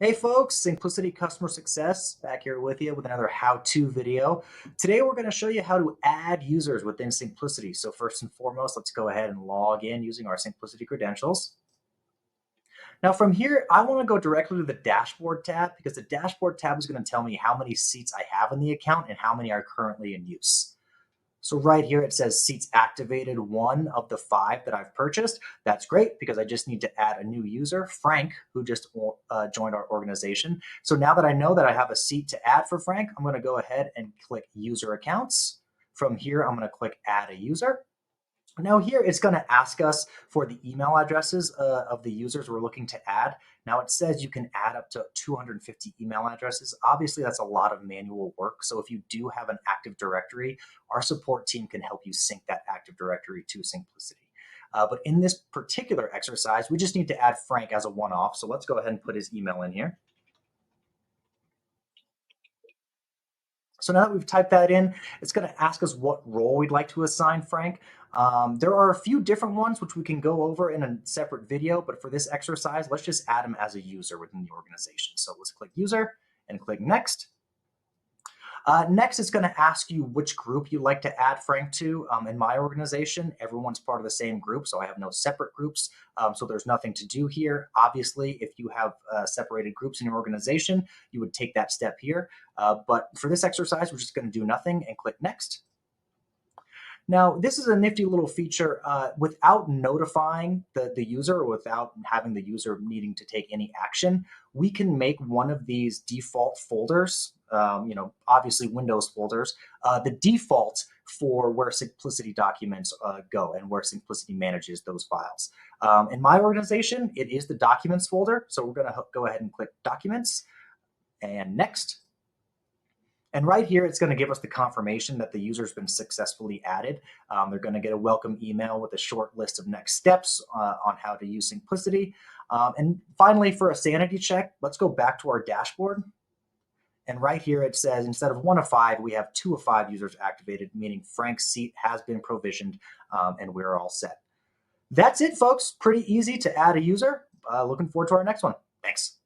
Hey folks, Syncplicity Customer Success back here with you with another how-to video. Today we're going to show you how to add users within Syncplicity. So first and foremost, let's go ahead and log in using our Syncplicity credentials. Now from here, I want to go directly to the dashboard tab because the dashboard tab is going to tell me how many seats I have in the account and how many are currently in use. So right here, it says seats activated, 1 of the 5 that I've purchased. That's great because I just need to add a new user, Frank, who just joined our organization. So now that I know that I have a seat to add for Frank, I'm going to go ahead and click user accounts. From here, I'm going to click add a user. Now here it's going to ask us for the email addresses of the users we're looking to add. Now it says you can add up to 250 email addresses. Obviously that's a lot of manual work. So if you do have an Active Directory, our support team can help you sync that Active Directory to Syncplicity. But in this particular exercise, we just need to add Frank as a one-off. So let's go ahead and put his email in here. So now that we've typed that in, it's going to ask us what role we'd like to assign Frank. There are a few different ones which we can go over in a separate video, but for this exercise, let's just add him as a user within the organization. So let's click user and click next. Next, it's going to ask you which group you'd like to add Frank to. In my organization, everyone's part of the same group, so I have no separate groups, so there's nothing to do here. Obviously, if you have separated groups in your organization, you would take that step here. But for this exercise, we're just going to do nothing and click next. Now, this is a nifty little feature. Without notifying the user or without having the user needing to take any action, we can make one of these default folders, obviously Windows folders, the default for where Syncplicity documents go and where Syncplicity manages those files. In my organization, it is the documents folder. So we're going to go ahead and click documents and next. And right here, it's going to give us the confirmation that the user's been successfully added. They're going to get a welcome email with a short list of next steps on how to use Syncplicity. And finally, for a sanity check, let's go back to our dashboard. And right here, it says instead of 1 of 5, we have 2 of 5 users activated, meaning Frank's seat has been provisioned and we're all set. That's it, folks. Pretty easy to add a user. Looking forward to our next one. Thanks.